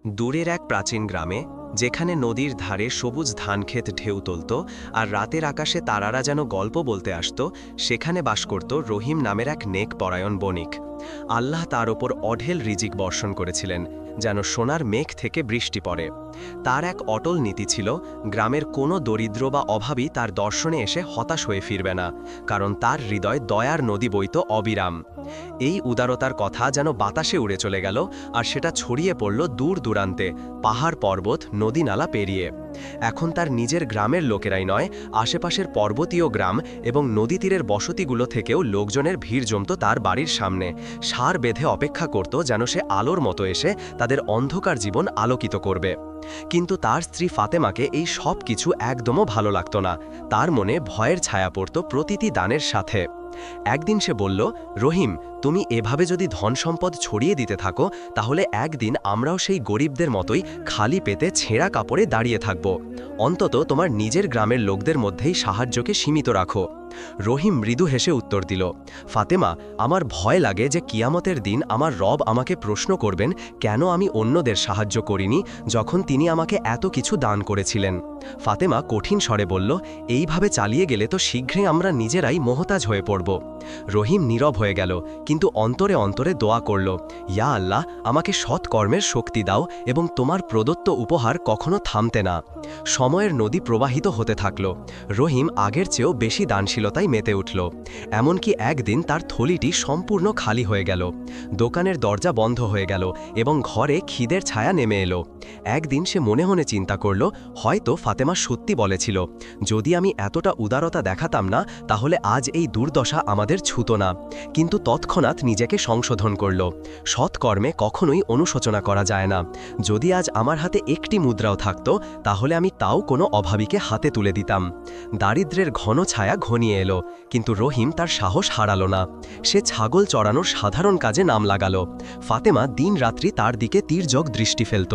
দূরের এক প্রাচীন গ্রামে, যেখানে নদীর ধারে সবুজ ধানক্ষেত ঢেউ তুলত আর রাতের আকাশে তারারা যেন গল্প বলতে আসত, সেখানে বাস করত রহিম নামের এক নেক পরায়ণ বণিক। আল্লাহ তার ওপর অঢেল রিজিক বর্ষণ করেছিলেন, যেন সোনার মেঘ থেকে বৃষ্টি পড়ে। তার এক অটল নীতি ছিল, গ্রামের কোনো দরিদ্র বা অভাবী তার দর্শনে এসে হতাশ হয়ে ফিরবে না, কারণ তার হৃদয় দয়ার নদী বইত অবিরাম। এই উদারতার কথা যেন বাতাসে উড়ে চলে গেল, আর সেটা ছড়িয়ে পড়ল দূর দূরান্তে, পাহাড় পর্বত নদী নালা পেরিয়ে। এখন তার নিজের গ্রামের লোকেরাই নয়, আশেপাশের পর্বতীয় গ্রাম এবং নদী তীরের বসতিগুলো থেকেও লোকজনের ভিড় জমত তার বাড়ির সামনে, সার বেঁধে অপেক্ষা করত যেন সে আলোর মতো এসে তাদের অন্ধকার জীবন আলোকিত করবে। কিন্তু তার স্ত্রী ফাতেমাকে এই সব কিছু একদমও ভালো লাগত না। তার মনে ভয়ের ছায়া পড়ত প্রতিটি দানের সাথে। একদিন সে বলল, রহিম, তুমি এভাবে যদি ধন সম্পদ ছড়িয়ে দিতে থাকো, তাহলে একদিন আমরাও সেই গরিবদের মতোই খালি পেতে ছেঁড়া কাপড়ে দাঁড়িয়ে থাকব। অন্তত তোমার নিজের গ্রামের লোকদের মধ্যেই সাহায্যকে সীমিত রাখো। রহিম মৃদু হেসে উত্তর দিল, ফাতেমা, আমার ভয় লাগে যে কিয়ামতের দিন আমার রব আমাকে প্রশ্ন করবেন কেন আমি অন্যদের সাহায্য করিনি, যখন তিনি আমাকে এত কিছু দান করেছিলেন। ফাতেমা কঠিন স্বরে বলল, এইভাবে চালিয়ে গেলে তো শীঘ্রই আমরা নিজেরাই মোহতাজ হয়ে পড়ব। রহিম নীরব হয়ে গেল, কিন্তু অন্তরে অন্তরে দোয়া করল, ইয়া আল্লাহ, আমাকে সৎ কর্মের শক্তি দাও এবং তোমার প্রদত্ত উপহার কখনো থামতে না। সময়ের নদী প্রবাহিত হতে থাকল। রহিম আগের চেয়েও বেশি দানশীলতায় মেতে উঠল। এমনকি একদিন তার থলিটি সম্পূর্ণ খালি হয়ে গেল। দোকানের দরজা বন্ধ হয়ে গেল এবং ঘরে খিদের ছায়া নেমে এলো। একদিন সে মনে মনে চিন্তা করল, হয়তো ফাতেমা সত্যি বলেছিল, যদি আমি এতটা উদারতা দেখাতাম না, তাহলে আজ এই দুর্দশা আমাদের ছুতো না। কিন্তু তৎক্ষণাৎ নিজেকে সংশোধন করল, সৎকর্মে কখনোই অনুশোচনা করা যায় না। যদি আজ আমার হাতে একটি মুদ্রাও থাকত, তাহলে আমি তাও কোনো অভাবীকে হাতে তুলে দিতাম। দারিদ্র্যের ঘন ছায়া ঘনিয়ে এলো, কিন্তু রহিম তার সাহস হারালো না। সে ছাগল চড়ানোর সাধারণ কাজে নাম লাগালো। ফাতেমা দিন রাত্রি তার দিকে তির্যক দৃষ্টি ফেলত।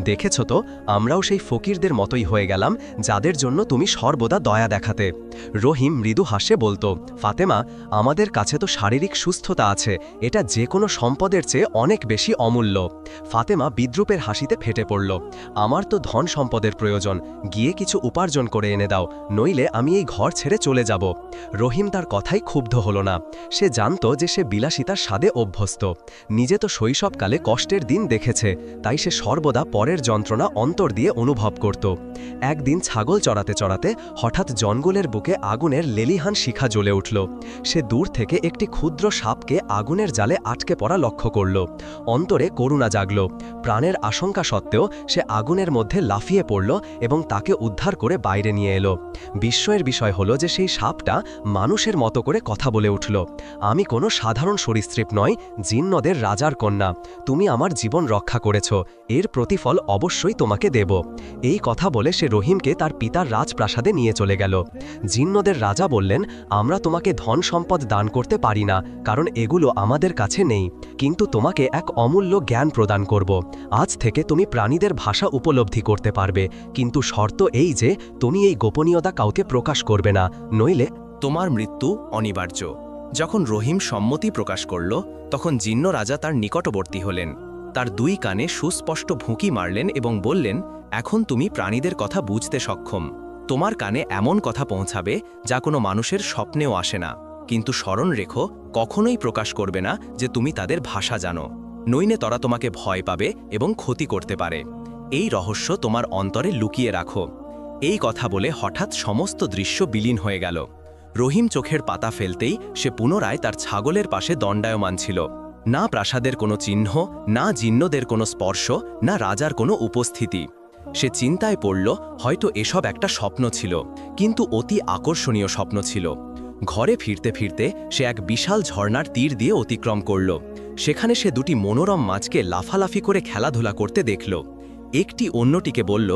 দেখেছ তো, আমরাও সেই ফকিরদের মতোই হয়ে গেলাম, যাদের জন্য তুমি সর্বদা দয়া দেখাতে। রহিম মৃদু হাসে বলতো, ফাতেমা, আমাদের কাছে তো শারীরিক সুস্থতা আছে, এটা যে কোনো সম্পদের চেয়ে অনেক বেশি অমূল্য। ফাতেমা বিদ্রুপের হাসিতে ফেটে পড়ল, আমার তো ধন সম্পদের প্রয়োজন, গিয়ে কিছু উপার্জন করে এনে দাও, নইলে আমি এই ঘর ছেড়ে চলে যাব। রহিম তার কথাই ক্ষুব্ধ হল না। সে জানত যে সে বিলাসিতার স্বাদে অভ্যস্ত। নিজে তো শৈশবকালে কষ্টের দিন দেখেছে, তাই সে সর্বদা পরের যন্ত্রণা অন্তর দিয়ে অনুভব করত। একদিন ছাগল চড়াতে চড়াতে হঠাৎ জঙ্গলের বুকে আগুনের লেলিহান শিখা জ্বলে উঠল। সে দূর থেকে একটি ক্ষুদ্র সাপকে আগুনের জালে আটকে পড়া লক্ষ্য করল। অন্তরে করুণা জাগল। প্রাণের আশঙ্কা সত্ত্বেও সে আগুনের মধ্যে লাফিয়ে পড়ল এবং তাকে উদ্ধার করে বাইরে নিয়ে এলো। বিস্ময়ের বিষয় হলো যে সেই সাপটা মানুষের মতো করে কথা বলে উঠল, আমি কোনো সাধারণ সরীসৃপ নয়, জিন্নদের রাজার কন্যা। তুমি আমার জীবন রক্ষা করেছ, এর প্রতিফল অবশ্যই তোমাকে দেব। এই কথা বলে সে রহিমকে তার পিতার রাজপ্রাসাদে নিয়ে চলে গেল। জিন্নদের রাজা বললেন, আমরা তোমাকে ধন সম্পদ দান করতে পারি না, কারণ এগুলো আমাদের কাছে নেই, কিন্তু তোমাকে এক অমূল্য জ্ঞান প্রদান করব। আজ থেকে তুমি প্রাণীদের ভাষা উপলব্ধি করতে পারবে, কিন্তু শর্ত এই যে তুমি এই গোপনীয়তা কাউকে প্রকাশ করবে না, নইলে তোমার মৃত্যু অনিবার্য। যখন রহিম সম্মতি প্রকাশ করল, তখন জিন্ন রাজা তার নিকটবর্তী হলেন। তার দুই কানে সুস্পষ্ট ভুঁকি মারলেন এবং বললেন, এখন তুমি প্রাণীদের কথা বুঝতে সক্ষম। তোমার কানে এমন কথা পৌঁছাবে যা কোনো মানুষের স্বপ্নেও আসে না, কিন্তু স্মরণ রেখো, কখনোই প্রকাশ করবে না যে তুমি তাদের ভাষা জানো, নইলে তারা তোমাকে ভয় পাবে এবং ক্ষতি করতে পারে। এই রহস্য তোমার অন্তরে লুকিয়ে রাখো। এই কথা বলে হঠাৎ সমস্ত দৃশ্য বিলীন হয়ে গেল। রহিম চোখের পাতা ফেলতেই সে পুনরায় তার ছাগলের পাশে দণ্ডায়মান ছিল। না প্রাসাদের কোনো চিহ্ন, না জিন্নদের কোনো স্পর্শ, না রাজার কোনো উপস্থিতি। সে চিন্তায় পড়ল, হয়তো এসব একটা স্বপ্ন ছিল, কিন্তু অতি আকর্ষণীয় স্বপ্ন ছিল। ঘরে ফিরতে ফিরতে সে এক বিশাল ঝর্ণার তীর দিয়ে অতিক্রম করল। সেখানে সে দুটি মনোরম মাছকে লাফালাফি করে খেলাধুলা করতে দেখল। একটি অন্যটিকে বলল,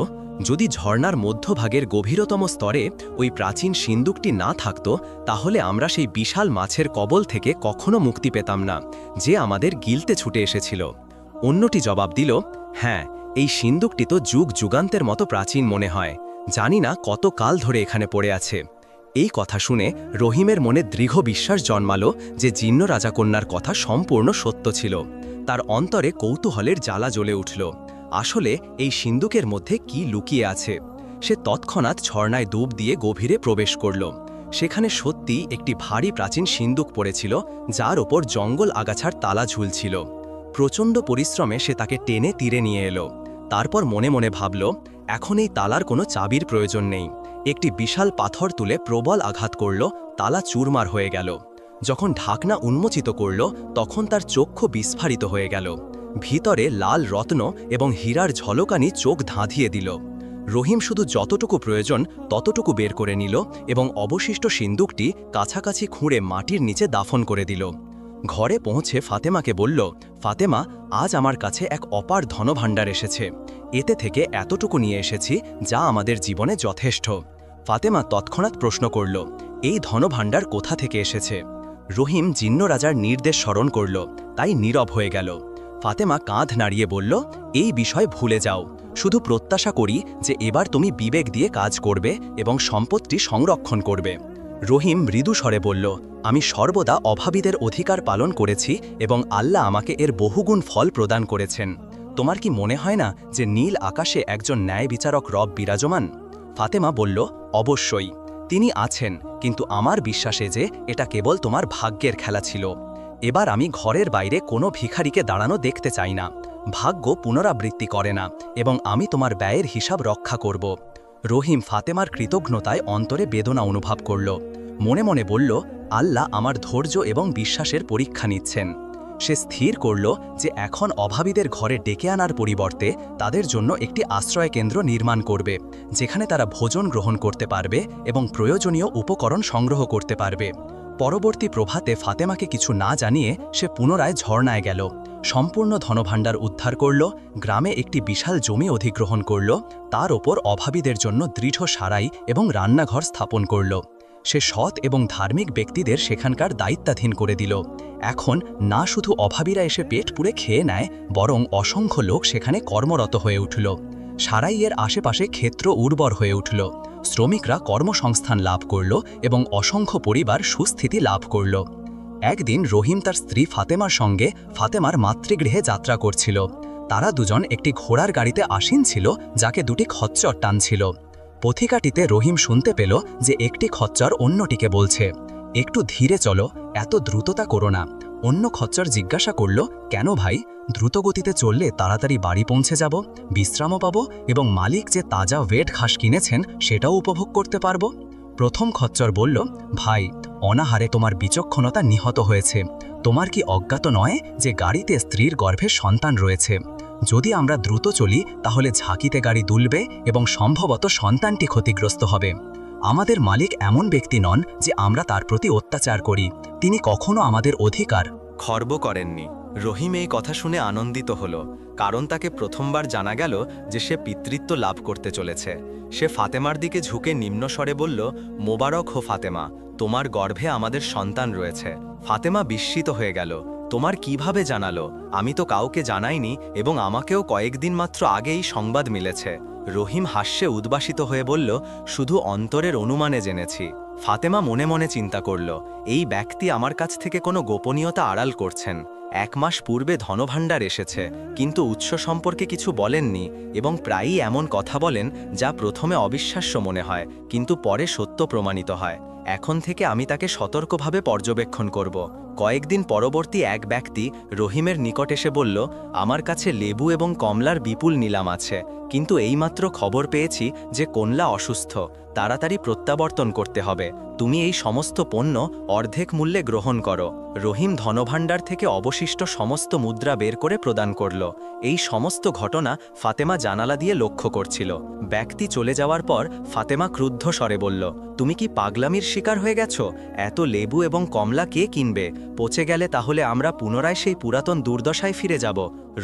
যদি ঝর্ণার মধ্যভাগের গভীরতম স্তরে ওই প্রাচীন সিন্দুকটি না থাকত, তাহলে আমরা সেই বিশাল মাছের কবল থেকে কখনো মুক্তি পেতাম না, যে আমাদের গিলতে ছুটে এসেছিল। অন্যটি জবাব দিল, হ্যাঁ, এই সিন্দুকটি তো যুগ যুগান্তের মতো প্রাচীন মনে হয়, জানি না কত কাল ধরে এখানে পড়ে আছে। এই কথা শুনে রহিমের মনে দৃঢ় বিশ্বাস জন্মালো যে জিন্ন রাজাকন্যার কথা সম্পূর্ণ সত্য ছিল। তার অন্তরে কৌতূহলের জ্বালা জ্বলে উঠল। আসলে এই সিন্দুকের মধ্যে কি লুকিয়ে আছে। সে তৎক্ষণাৎ ঝর্ণায় ডুব দিয়ে গভীরে প্রবেশ করল। সেখানে সত্যি একটি ভারী প্রাচীন সিন্দুক পড়েছিল, যার ওপর জঙ্গল আগাছার তালা ঝুলছিল। প্রচণ্ড পরিশ্রমে সে তাকে টেনে তীরে নিয়ে এলো। তারপর মনে মনে ভাবল, এখন এই তালার কোনো চাবির প্রয়োজন নেই। একটি বিশাল পাথর তুলে প্রবল আঘাত করল, তালা চুরমার হয়ে গেল। যখন ঢাকনা উন্মোচিত করল, তখন তার চক্ষু বিস্ফারিত হয়ে গেল। ভিতরে লাল রত্ন এবং হীরার ঝলকানি চোখ ধাঁধিয়ে দিল। রহিম শুধু যতটুকু প্রয়োজন ততটুকু বের করে নিল এবং অবশিষ্ট সিন্দুকটি কাছাকাছি খুঁড়ে মাটির নিচে দাফন করে দিল। ঘরে পৌঁছে ফাতেমাকে বলল, ফাতেমা, আজ আমার কাছে এক অপার ধনভাণ্ডার এসেছে। এতে থেকে এতটুকু নিয়ে এসেছি যা আমাদের জীবনে যথেষ্ট। ফাতেমা তৎক্ষণাৎ প্রশ্ন করল, এই ধনভাণ্ডার কোথা থেকে এসেছে? রহিম জিন্ন রাজার নির্দেশ স্মরণ করল, তাই নীরব হয়ে গেল। ফাতেমা কাঁধ নাড়িয়ে বলল, এই বিষয় ভুলে যাও। শুধু প্রত্যাশা করি যে এবার তুমি বিবেক দিয়ে কাজ করবে এবং সম্পত্তি সংরক্ষণ করবে। রহিম মৃদু স্বরে বলল, আমি সর্বদা অভাবীদের অধিকার পালন করেছি এবং আল্লাহ আমাকে এর বহুগুণ ফল প্রদান করেছেন। তোমার কি মনে হয় না যে নীল আকাশে একজন ন্যায় বিচারক রব বিরাজমান? ফাতেমা বলল, অবশ্যই তিনি আছেন, কিন্তু আমার বিশ্বাসে যে এটা কেবল তোমার ভাগ্যের খেলা ছিল। এবার আমি ঘরের বাইরে কোনো ভিখারিকে দাঁড়ানো দেখতে চাই না। ভাগ্য পুনরাবৃত্তি করে না এবং আমি তোমার ব্যয়ের হিসাব রক্ষা করব। রহিম ফাতেমার কৃতজ্ঞতায় অন্তরে বেদনা অনুভব করল। মনে মনে বলল, আল্লাহ আমার ধৈর্য এবং বিশ্বাসের পরীক্ষা নিচ্ছেন। সে স্থির করল যে এখন অভাবীদের ঘরে ডেকে আনার পরিবর্তে তাদের জন্য একটি আশ্রয়কেন্দ্র নির্মাণ করবে, যেখানে তারা ভোজন গ্রহণ করতে পারবে এবং প্রয়োজনীয় উপকরণ সংগ্রহ করতে পারবে। পরবর্তী প্রভাতে ফাতেমাকে কিছু না জানিয়ে সে পুনরায় ঝর্ণায় গেল। সম্পূর্ণ ধনভাণ্ডার উদ্ধার করল, গ্রামে একটি বিশাল জমি অধিগ্রহণ করল, তার ওপর অভাবীদের জন্য দৃঢ় সারাই এবং রান্নাঘর স্থাপন করল। সে সৎ এবং ধার্মিক ব্যক্তিদের সেখানকার দায়িত্বাধীন করে দিল। এখন না শুধু অভাবীরা এসে পেট পুড়ে খেয়ে নেয়, বরং অসংখ্য লোক সেখানে কর্মরত হয়ে উঠল। সারাইয়ের আশেপাশে ক্ষেত্র উর্বর হয়ে উঠল। শ্রমিকরা কর্মসংস্থান লাভ করল এবং অসংখ্য পরিবার সুস্থিতি লাভ করল। একদিন রহিম তার স্ত্রী ফাতেমার সঙ্গে ফাতেমার মাতৃগৃহে যাত্রা করছিল। তারা দুজন একটি ঘোড়ার গাড়িতে আসীন ছিল, যাকে দুটি খচ্চর টানছিল। পথিকাটিতে রহিম শুনতে পেল যে একটি খচ্চর অন্যটিকে বলছে, একটু ধীরে চলো, এত দ্রুততা করো না। অন্য খচ্চর জিজ্ঞাসা করল, কেন ভাই? দ্রুতগতিতে চললে তাড়াতাড়ি বাড়ি পৌঁছে যাব, বিশ্রামও পাবো এবং মালিক যে তাজা ওয়েট ঘাস কিনেছেন সেটাও উপভোগ করতে পারবো। প্রথম খচ্চর বলল, ভাই, অনাহারে তোমার বিচক্ষণতা নিহত হয়েছে। তোমার কি অজ্ঞাত নয় যে গাড়িতে স্ত্রীর গর্ভে সন্তান রয়েছে? যদি আমরা দ্রুত চলি তাহলে ঝাঁকিতে গাড়ি দুলবে এবং সম্ভবত সন্তানটি ক্ষতিগ্রস্ত হবে। আমাদের মালিক এমন ব্যক্তি নন যে আমরা তার প্রতি অত্যাচার করি। তিনি কখনো আমাদের অধিকার খর্ব করেননি। রহিম এই কথা শুনে আনন্দিত হল, কারণ তাকে প্রথমবার জানা গেল যে সে পিতৃত্ব লাভ করতে চলেছে। সে ফাতেমার দিকে ঝুঁকে নিম্নস্বরে বলল, মোবারক হো ফাতেমা, তোমার গর্ভে আমাদের সন্তান রয়েছে। ফাতেমা বিস্মিত হয়ে গেল, তোমার কিভাবে জানালো? আমি তো কাউকে জানাইনি এবং আমাকেও কয়েকদিন মাত্র আগেই সংবাদ মিলেছে। রহিম হাস্যে উদ্বাসিত হয়ে বলল, শুধু অন্তরের অনুমানে জেনেছি। ফাতেমা মনে মনে চিন্তা করল, এই ব্যক্তি আমার কাছ থেকে কোনো গোপনীয়তা আড়াল করছেন। 1 মাস পূর্বে ধনভাণ্ডার এসেছে, কিন্তু উৎস সম্পর্কে কিছু বলেননি এবং প্রায়ই এমন কথা বলেন যা প্রথমে অবিশ্বাস্য মনে হয় কিন্তু পরে সত্য প্রমাণিত হয়। এখন থেকে আমি তাকে সতর্কভাবে পর্যবেক্ষণ করব। কয়েকদিন পরবর্তী এক ব্যক্তি রহিমের নিকট এসে বলল, আমার কাছে লেবু এবং কমলার বিপুল নিলাম আছে, কিন্তু এইমাত্র খবর পেয়েছি যে কমলা অসুস্থ, তাড়াতাড়ি প্রত্যাবর্তন করতে হবে। তুমি এই সমস্ত পণ্য অর্ধেক মূল্যে গ্রহণ করো। রহিম ধনভাণ্ডার থেকে অবশিষ্ট সমস্ত মুদ্রা বের করে প্রদান করল। এই সমস্ত ঘটনা ফাতেমা জানালা দিয়ে লক্ষ্য করছিল। ব্যক্তি চলে যাওয়ার পর ফাতেমা ক্রুদ্ধ স্বরে বলল, তুমি কি পাগলামির শিকার হয়ে গেছো? এত লেবু এবং কমলা কে কিনবে? পচে গেলে তাহলে আমরা পুনরায় সেই পুরাতন দুর্দশায় ফিরে যাব।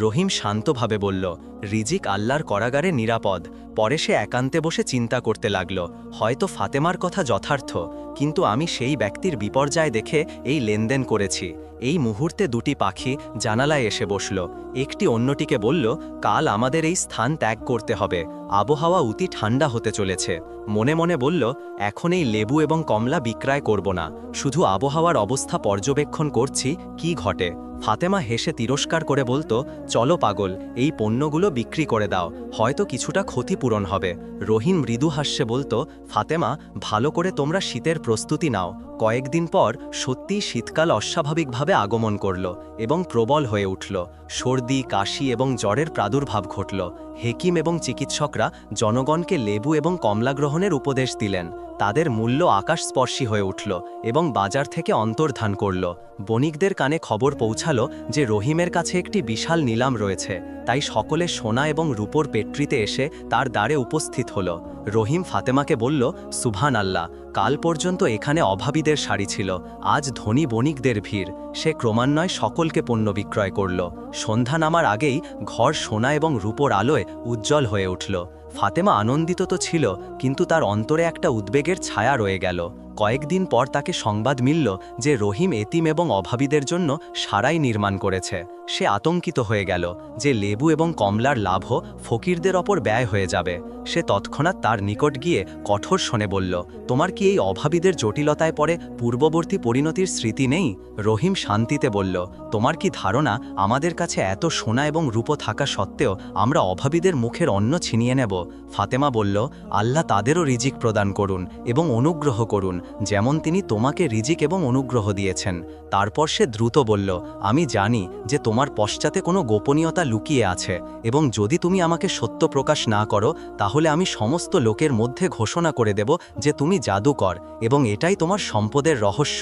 রহিম শান্তভাবে বলল, রিজিক আল্লাহর কারাগারে নিরাপদ। পরে সে একান্তে বসে চিন্তা করতে লাগল, হয়তো ফাতেমার কথা যথার্থ, কিন্তু আমি সেই ব্যক্তির বিপর্যয় দেখে এই লেনদেন করেছি। এই মুহূর্তে দুটি পাখি জানালায় এসে বসল। একটি অন্যটিকে বলল, কাল আমাদের এই স্থান ত্যাগ করতে হবে, আবহাওয়া অতি ঠান্ডা হতে চলেছে। মনে মনে বলল, এখন এই লেবু এবং কমলা বিক্রয় করব না, শুধু আবহাওয়ার অবস্থা পর্যবেক্ষণ করছি কি ঘটে। ফাতেমা হেসে তিরস্কার করে বলতো, চলো পাগল, এই পণ্যগুলো বিক্রি করে দাও, হয়তো কিছুটা ক্ষতিপূরণ হবে। রহিম মৃদু হাস্যে বলতো, ফাতেমা, ভালো করে তোমরা শীতের প্রস্তুতি নাও। কয়েকদিন পর সত্যিই শীতকাল অস্বাভাবিকভাবে আগমন করল এবং প্রবল হয়ে উঠল। সর্দি, কাশি এবং জ্বরের প্রাদুর্ভাব ঘটল। হেকিম এবং চিকিৎসকরা জনগণকে লেবু এবং কমলা গ্রহণের উপদেশ দিলেন। তাদের মূল্য আকাশস্পর্শী হয়ে উঠল এবং বাজার থেকে অন্তর্ধান করল। বণিকদের কানে খবর পৌঁছালো যে রহিমের কাছে একটি বিশাল নিলাম রয়েছে, তাই সকলে সোনা এবং রূপোর পেট্রিতে এসে তার দ্বারে উপস্থিত হল। রহিম ফাতেমাকে বলল, সুবহান আল্লাহ, কাল পর্যন্ত এখানে অভাবীদের সারি ছিল, আজ ধনী বণিকদের ভিড়। সে ক্রমান্বয়ে সকলকে পণ্য বিক্রয় করল। সন্ধ্যা নামার আগেই ঘর সোনা এবং রূপোর আলোয় উজ্জ্বল হয়ে উঠল। ফাতেমা আনন্দিত তো ছিল, কিন্তু তার অন্তরে একটা উদ্বেগের ছায়া রয়ে গেল। কয়েকদিন পর তাকে সংবাদ মিলল যে রহিম এতিম এবং অভাবীদের জন্য সারাই নির্মাণ করেছে। সে আতঙ্কিত হয়ে গেল যে লেবু এবং কমলার লাভও ফকিরদের ওপর ব্যয় হয়ে যাবে। সে তৎক্ষণাৎ তার নিকট গিয়ে কঠোর স্বরে বলল, তোমার কি এই অভাবীদের জটিলতায় পড়ে পূর্ববর্তী পরিণতির স্মৃতি নেই? রহিম শান্তিতে বলল, তোমার কি ধারণা আমাদের কাছে এত সোনা এবং রূপো থাকা সত্ত্বেও আমরা অভাবীদের মুখের অন্ন ছিনিয়ে নেব? ফাতেমা বলল, আল্লাহ তাদেরও রিজিক প্রদান করুন এবং অনুগ্রহ করুন, যেমন তিনি তোমাকে রিজিক এবং অনুগ্রহ দিয়েছেন। তারপর সে দ্রুত বলল, আমি জানি যে তোমার পশ্চাতে কোনো গোপনীয়তা লুকিয়ে আছে, এবং যদি তুমি আমাকে সত্য প্রকাশ না করো তাহলে আমি সমস্ত লোকের মধ্যে ঘোষণা করে দেব যে তুমি জাদুকর এবং এটাই তোমার সম্পদের রহস্য।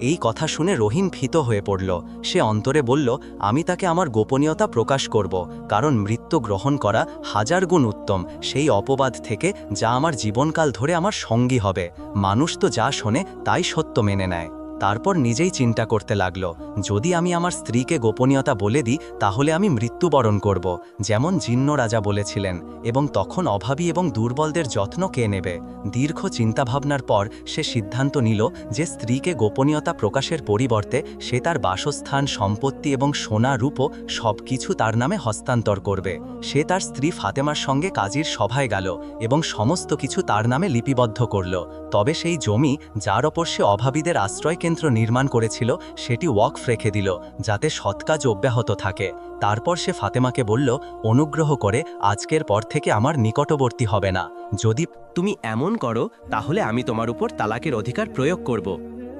এই কথা শুনে রহিম ভীত হয়ে পড়ল। সে অন্তরে বলল, আমি তাকে আমার গোপনীয়তা প্রকাশ করব, কারণ মৃত্যু গ্রহণ করা হাজার গুণ উত্তম সেই অপবাদ থেকে যা আমার জীবনকাল ধরে আমার সঙ্গী হবে। মানুষ তো যা শোনে তাই সত্য মেনে নেয়। তারপর নিজেই চিন্তা করতে লাগল, যদি আমি আমার স্ত্রীকে গোপনীয়তা বলে দিই তাহলে আমি মৃত্যুবরণ করব, যেমন জিন্ন রাজা বলেছিলেন, এবং তখন অভাবী এবং দুর্বলদের যত্ন কে নেবে? দীর্ঘ চিন্তাভাবনার পর সে সিদ্ধান্ত নিল যে স্ত্রীকে গোপনীয়তা প্রকাশের পরিবর্তে সে তার বাসস্থান, সম্পত্তি এবং সোনা রূপো সব কিছু তার নামে হস্তান্তর করবে। সে তার স্ত্রী ফাতেমার সঙ্গে কাজীর সভায় গেল এবং সমস্ত কিছু তার নামে লিপিবদ্ধ করল। তবে সেই জমি যার ওপর সে অভাবীদের আশ্রয় কেন্দ্র নির্মাণ করেছিল সেটি ওয়াকফ রেখে দিল, যাতে সৎকাজ অব্যাহত থাকে। তারপর সে ফাতেমাকে বলল, অনুগ্রহ করে আজকের পর থেকে আমার নিকটবর্তী হবে না। যদি তুমি এমন করো তাহলে আমি তোমার উপর তালাকের অধিকার প্রয়োগ করব।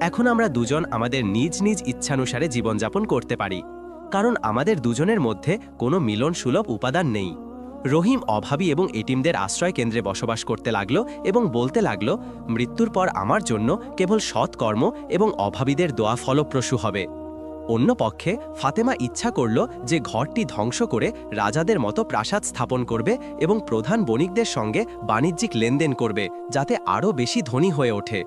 এখন আমরা দুজন আমাদের নিজ নিজ ইচ্ছানুসারে জীবনযাপন করতে পারি, কারণ আমাদের দুজনের মধ্যে কোনো মিলনসুলভ উপাদান নেই। রহিম অভাবী এবং এটিমদের আশ্রয় কেন্দ্রে বসবাস করতে লাগলো এবং বলতে লাগলো, মৃত্যুর পর আমার জন্য কেবল সৎকর্ম এবং অভাবীদের দোয়া ফলপ্রসূ হবে। অন্য পক্ষে ফাতেমা ইচ্ছা করল যে ঘরটি ধ্বংস করে রাজাদের মতো প্রাসাদ স্থাপন করবে এবং প্রধান বণিকদের সঙ্গে বাণিজ্যিক লেনদেন করবে, যাতে আরও বেশি ধনী হয়ে ওঠে।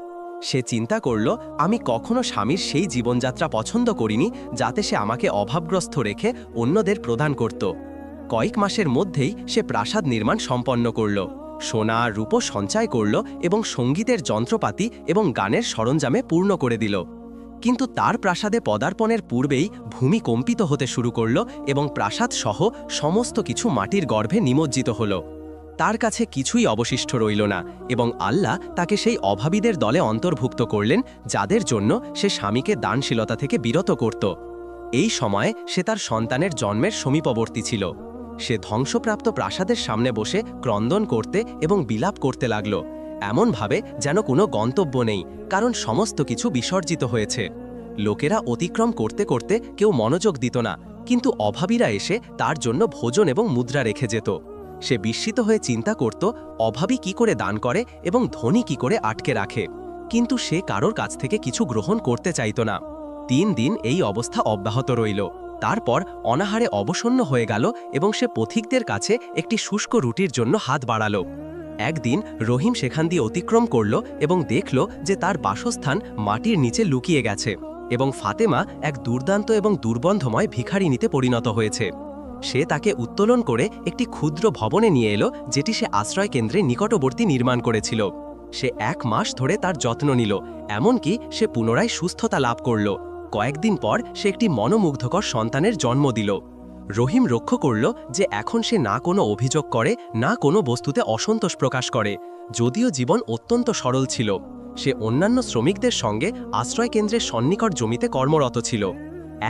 সে চিন্তা করল, আমি কখনো স্বামীর সেই জীবনযাত্রা পছন্দ করিনি যাতে সে আমাকে অভাবগ্রস্ত রেখে অন্যদের প্রদান করত। কয়েক মাসের মধ্যেই সে প্রাসাদ নির্মাণ সম্পন্ন করল, সোনা রূপো সঞ্চয় করল এবং সঙ্গীতের যন্ত্রপাতি এবং গানের সরঞ্জামে পূর্ণ করে দিল। কিন্তু তার প্রাসাদে পদার্পণের পূর্বেই ভূমি কম্পিত হতে শুরু করল এবং প্রাসাদ সহ সমস্ত কিছু মাটির গর্ভে নিমজ্জিত হল। তার কাছে কিছুই অবশিষ্ট রইল না এবং আল্লাহ তাকে সেই অভাবীদের দলে অন্তর্ভুক্ত করলেন যাদের জন্য সে স্বামীকে দানশীলতা থেকে বিরত করত। এই সময়ে সে তার সন্তানের জন্মের সমীপবর্তী ছিল। সে ধ্বংসপ্রাপ্ত প্রাসাদের সামনে বসে ক্রন্দন করতে এবং বিলাপ করতে লাগল, এমনভাবে যেন কোনো গন্তব্য নেই, কারণ সমস্ত কিছু বিসর্জিত হয়েছে। লোকেরা অতিক্রম করতে করতে কেউ মনোযোগ দিত না, কিন্তু অভাবীরা এসে তার জন্য ভোজন এবং মুদ্রা রেখে যেত। সে বিস্মিত হয়ে চিন্তা করত, অভাবী কি করে দান করে এবং ধনী কি করে আটকে রাখে, কিন্তু সে কারোর কাছ থেকে কিছু গ্রহণ করতে চাইত না। 3 দিন এই অবস্থা অব্যাহত রইল। তারপর অনাহারে অবসন্ন হয়ে গেল এবং সে পথিকদের কাছে একটি শুষ্ক রুটির জন্য হাত বাড়াল। একদিন রহিম সেখান দিয়ে অতিক্রম করল এবং দেখল যে তার বাসস্থান মাটির নিচে লুকিয়ে গেছে এবং ফাতেমা এক দুর্দান্ত এবং দুর্গন্ধময় ভিখারিনীতে পরিণত হয়েছে। সে তাকে উত্তোলন করে একটি ক্ষুদ্র ভবনে নিয়ে এলো, যেটি সে আশ্রয় কেন্দ্রে নিকটবর্তী নির্মাণ করেছিল। সে 1 মাস ধরে তার যত্ন নিল, এমনকি সে পুনরায় সুস্থতা লাভ করল। কয়েকদিন পর সে একটি মনোমুগ্ধকর সন্তানের জন্ম দিল। রহিম লক্ষ্য করল যে এখন সে না কোনো অভিযোগ করে, না কোনো বস্তুতে অসন্তোষ প্রকাশ করে। যদিও জীবন অত্যন্ত সরল ছিল, সে অন্যান্য শ্রমিকদের সঙ্গে আশ্রয়কেন্দ্রের সন্নিকট জমিতে কর্মরত ছিল।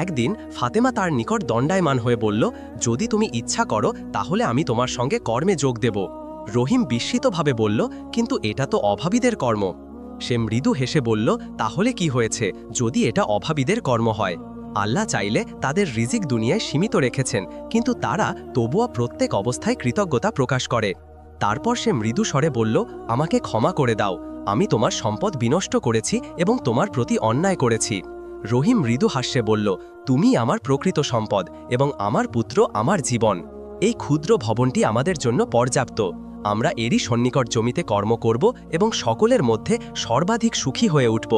একদিন ফাতেমা তার নিকট দণ্ডায়মান হয়ে বলল, যদি তুমি ইচ্ছা করো তাহলে আমি তোমার সঙ্গে কর্মে যোগ দেব। রহিম বিস্মিতভাবে বলল, কিন্তু এটা তো অভাবীদের কর্ম। সে মৃদু হেসে বলল, তাহলে কি হয়েছে যদি এটা অভাবীদের কর্ম হয়? আল্লাহ চাইলে তাদের রিজিক দুনিয়ায় সীমিত রেখেছেন, কিন্তু তারা তবুও প্রত্যেক অবস্থায় কৃতজ্ঞতা প্রকাশ করে। তারপর সে মৃদু স্বরে বলল, আমাকে ক্ষমা করে দাও, আমি তোমার সম্পদ বিনষ্ট করেছি এবং তোমার প্রতি অন্যায় করেছি। রহিম মৃদু হাস্যে বলল, তুমি আমার প্রকৃত সম্পদ এবং আমার পুত্র আমার জীবন। এই ক্ষুদ্র ভবনটি আমাদের জন্য পর্যাপ্ত। আমরা এরই সন্নিকট জমিতে কর্ম করব এবং সকলের মধ্যে সর্বাধিক সুখী হয়ে উঠব।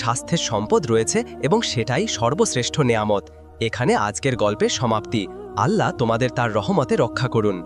স্বাস্থ্যের সম্পদ রয়েছে এবং সেটাই সর্বশ্রেষ্ঠ নেয়ামত। এখানে আজকের গল্পের সমাপ্তি। আল্লাহ তোমাদের তার রহমতে রক্ষা করুন।